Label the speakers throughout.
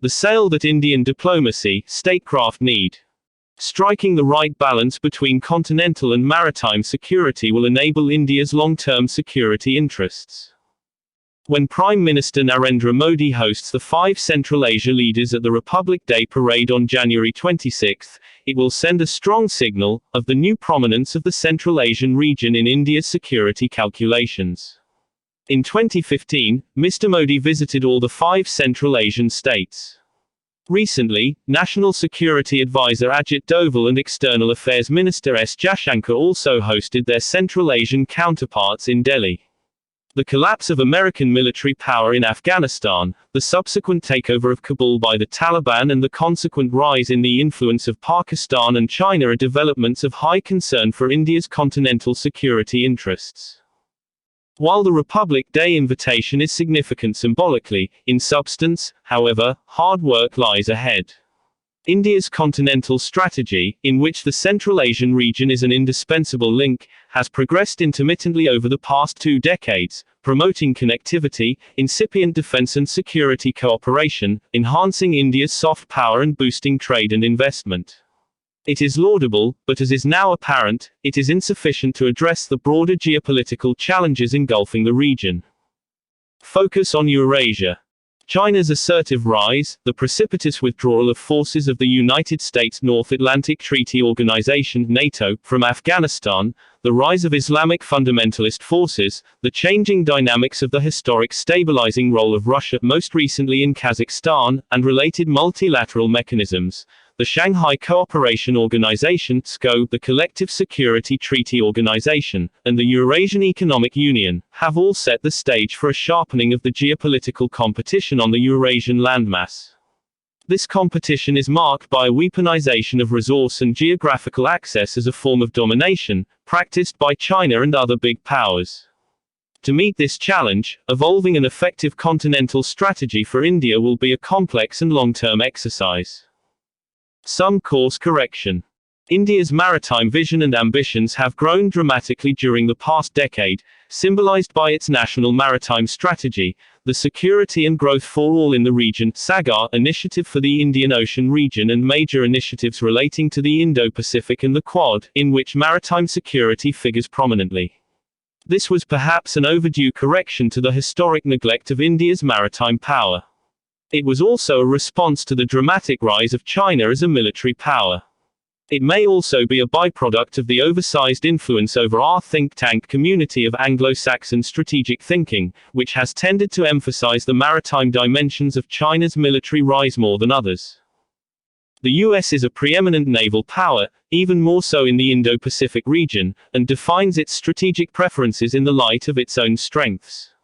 Speaker 1: The sail that Indian diplomacy, statecraft need. Striking the right balance between continental and maritime security will enable India's long-term security interests. When Prime Minister Narendra Modi hosts the 5 Central Asia leaders at the Republic Day parade on January 26, it will send a strong signal of the new prominence of the Central Asian region in India's security calculations. In 2015, Mr. Modi visited all the 5 Central Asian states. Recently, National Security Advisor Ajit Doval and External Affairs Minister Jaishankar also hosted their Central Asian counterparts in Delhi. The collapse of American military power in Afghanistan, the subsequent takeover of Kabul by the Taliban and the consequent rise in the influence of Pakistan and China are developments of high concern for India's continental security interests. While the Republic Day invitation is significant symbolically, in substance, however, hard work lies ahead. India's continental strategy, in which the Central Asian region is an indispensable link, has progressed intermittently over the past 2 decades, promoting connectivity, incipient defense and security cooperation, enhancing India's soft power and boosting trade and investment. It is laudable, but as is now apparent, it is insufficient to address the broader geopolitical challenges engulfing the region. Focus on Eurasia. China's assertive rise, the precipitous withdrawal of forces of the United States North Atlantic Treaty Organization (NATO) from Afghanistan, the rise of Islamic fundamentalist forces, the changing dynamics of the historic stabilizing role of Russia most recently in Kazakhstan, and related multilateral mechanisms, the Shanghai Cooperation Organization (SCO), the Collective Security Treaty Organization, and the Eurasian Economic Union, have all set the stage for a sharpening of the geopolitical competition on the Eurasian landmass. This competition is marked by a weaponization of resource and geographical access as a form of domination, practiced by China and other big powers. To meet this challenge, evolving an effective continental strategy for India will be a complex and long-term exercise. Some course correction. India's maritime vision and ambitions have grown dramatically during the past decade, symbolized by its National Maritime Strategy, the Security and Growth for All in the Region (SAGAR) initiative for the Indian Ocean region and major initiatives relating to the Indo-Pacific and the Quad, in which maritime security figures prominently. This was perhaps an overdue correction to the historic neglect of India's maritime power. It was also a response to the dramatic rise of China as a military power. It may also be a byproduct of the oversized influence over our think tank community of Anglo-Saxon strategic thinking, which has tended to emphasize the maritime dimensions of China's military rise more than others. The US is a preeminent naval power, even more so in the Indo-Pacific region, and defines its strategic preferences in the light of its own strengths.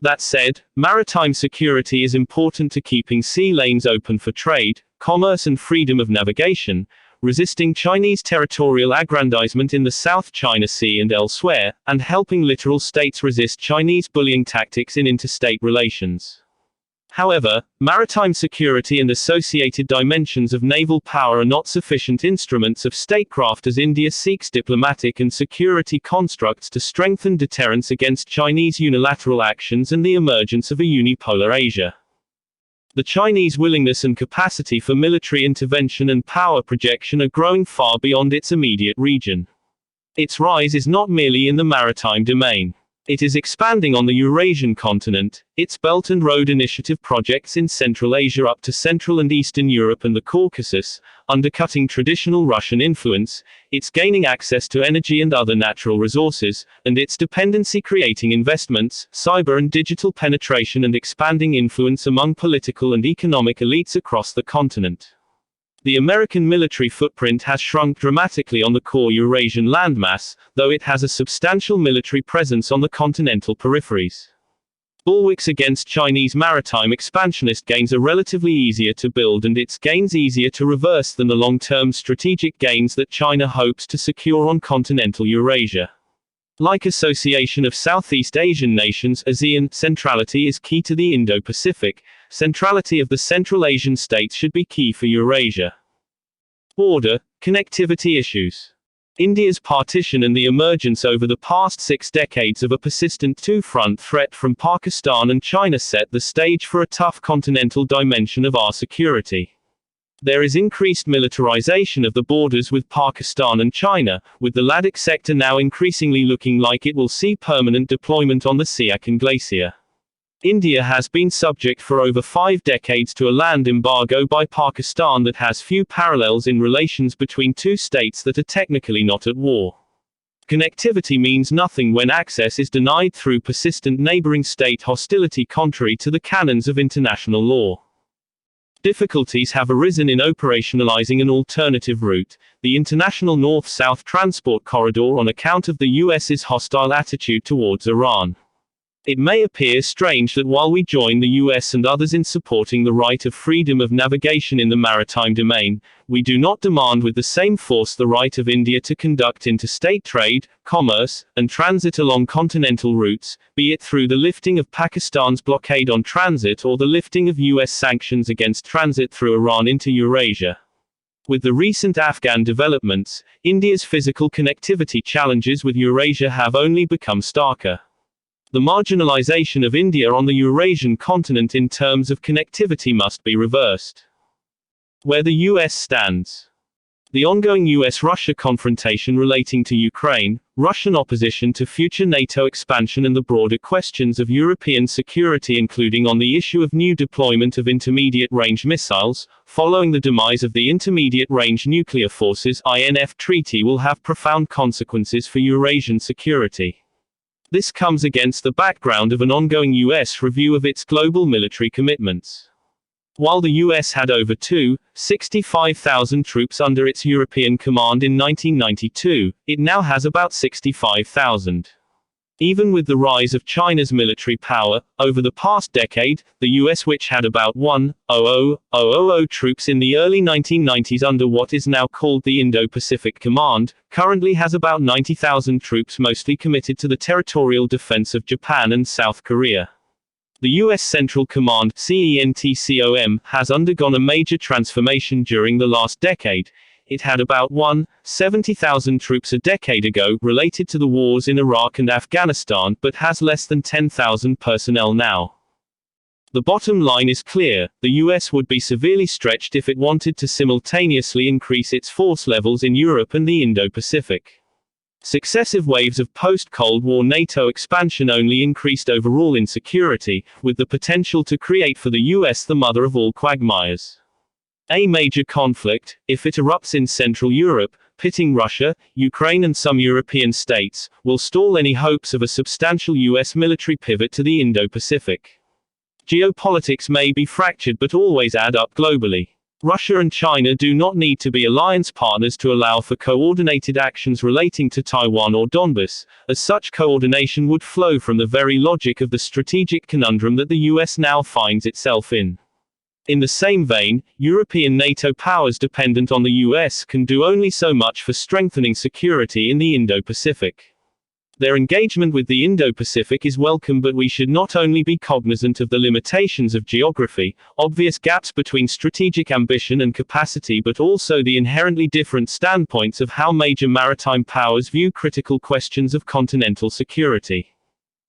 Speaker 1: That said, maritime security is important to keeping sea lanes open for trade, commerce and freedom of navigation, resisting Chinese territorial aggrandizement in the South China Sea and elsewhere, and helping littoral states resist Chinese bullying tactics in interstate relations. However, maritime security and associated dimensions of naval power are not sufficient instruments of statecraft as India seeks diplomatic and security constructs to strengthen deterrence against Chinese unilateral actions and the emergence of a unipolar Asia. The Chinese willingness and capacity for military intervention and power projection are growing far beyond its immediate region. Its rise is not merely in the maritime domain. It is expanding on the Eurasian continent, its Belt and Road Initiative projects in Central Asia up to Central and Eastern Europe and the Caucasus, undercutting traditional Russian influence, its gaining access to energy and other natural resources, and its dependency creating investments, cyber and digital penetration and expanding influence among political and economic elites across the continent. The American military footprint has shrunk dramatically on the core Eurasian landmass, though it has a substantial military presence on the continental peripheries. Bulwarks against Chinese maritime expansionist gains are relatively easier to build and its gains easier to reverse than the long-term strategic gains that China hopes to secure on continental Eurasia. Like association of Southeast Asian nations, ASEAN, centrality is key to the Indo-Pacific. Centrality of the Central Asian states should be key for Eurasia. Border, connectivity issues. India's partition and the emergence over the past 6 decades of a persistent two-front threat from Pakistan and China set the stage for a tough continental dimension of our security. There is increased militarization of the borders with Pakistan and China, with the Ladakh sector now increasingly looking like it will see permanent deployment on the Siachen Glacier. India has been subject for over 5 decades to a land embargo by Pakistan that has few parallels in relations between two states that are technically not at war. Connectivity means nothing when access is denied through persistent neighboring state hostility contrary to the canons of international law. Difficulties have arisen in operationalizing an alternative route, the international North-South transport corridor, on account of the US's hostile attitude towards Iran. It may appear strange that while we join the US and others in supporting the right of freedom of navigation in the maritime domain, we do not demand with the same force the right of India to conduct interstate trade, commerce, and transit along continental routes, be it through the lifting of Pakistan's blockade on transit or the lifting of US sanctions against transit through Iran into Eurasia. With the recent Afghan developments, India's physical connectivity challenges with Eurasia have only become starker. The marginalization of India on the Eurasian continent in terms of connectivity must be reversed. Where the US stands. The ongoing US-Russia confrontation relating to Ukraine, Russian opposition to future NATO expansion and the broader questions of European security, including on the issue of new deployment of intermediate-range missiles, following the demise of the Intermediate-Range Nuclear Forces (INF) treaty, will have profound consequences for Eurasian security. This comes against the background of an ongoing US review of its global military commitments. While the US had over 65,000 troops under its European command in 1992, it now has about 65,000. Even with the rise of China's military power, over the past decade, the US, which had about 1,000 troops in the early 1990s under what is now called the Indo-Pacific Command, currently has about 90,000 troops, mostly committed to the territorial defense of Japan and South Korea. The US Central Command (CENTCOM) has undergone a major transformation during the last decade. It had about 70,000 troops a decade ago, related to the wars in Iraq and Afghanistan, but has less than 10,000 personnel now. The bottom line is clear: the US would be severely stretched if it wanted to simultaneously increase its force levels in Europe and the Indo-Pacific. Successive waves of post-Cold War NATO expansion only increased overall insecurity, with the potential to create for the US the mother of all quagmires. A major conflict, if it erupts in Central Europe, pitting Russia, Ukraine and some European states, will stall any hopes of a substantial US military pivot to the Indo-Pacific. Geopolitics may be fractured but always add up globally. Russia and China do not need to be alliance partners to allow for coordinated actions relating to Taiwan or Donbas, as such coordination would flow from the very logic of the strategic conundrum that the US now finds itself in. In the same vein, European NATO powers dependent on the US can do only so much for strengthening security in the Indo-Pacific. Their engagement with the Indo-Pacific is welcome, but we should not only be cognizant of the limitations of geography, obvious gaps between strategic ambition and capacity, but also the inherently different standpoints of how major maritime powers view critical questions of continental security.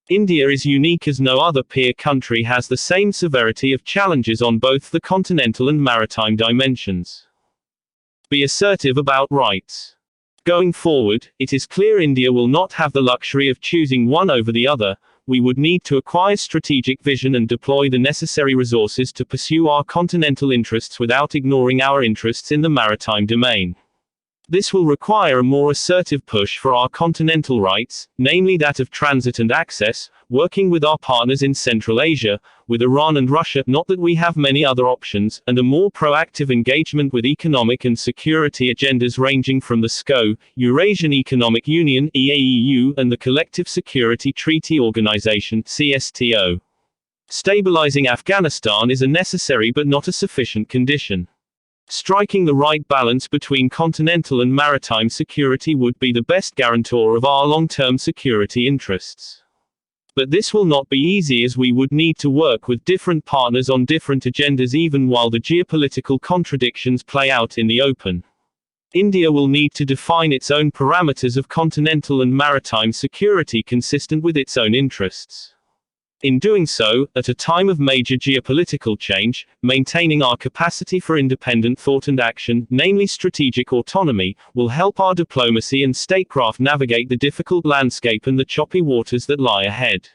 Speaker 1: India is unique, as no other peer country has the same severity of challenges on both the continental and maritime dimensions. Be assertive about rights. Going forward, it is clear India will not have the luxury of choosing one over the other. We would need to acquire strategic vision and deploy the necessary resources to pursue our continental interests without ignoring our interests in the maritime domain. This will require a more assertive push for our continental rights, namely that of transit and access, working with our partners in Central Asia, with Iran and Russia, not that we have many other options, and a more proactive engagement with economic and security agendas ranging from the SCO, Eurasian Economic Union (EAEU), and the Collective Security Treaty Organization (CSTO). Stabilizing Afghanistan is a necessary but not a sufficient condition. Striking the right balance between continental and maritime security would be the best guarantor of our long-term security interests. But this will not be easy, as we would need to work with different partners on different agendas even while the geopolitical contradictions play out in the open. India will need to define its own parameters of continental and maritime security consistent with its own interests. In doing so, at a time of major geopolitical change, maintaining our capacity for independent thought and action, namely strategic autonomy, will help our diplomacy and statecraft navigate the difficult landscape and the choppy waters that lie ahead.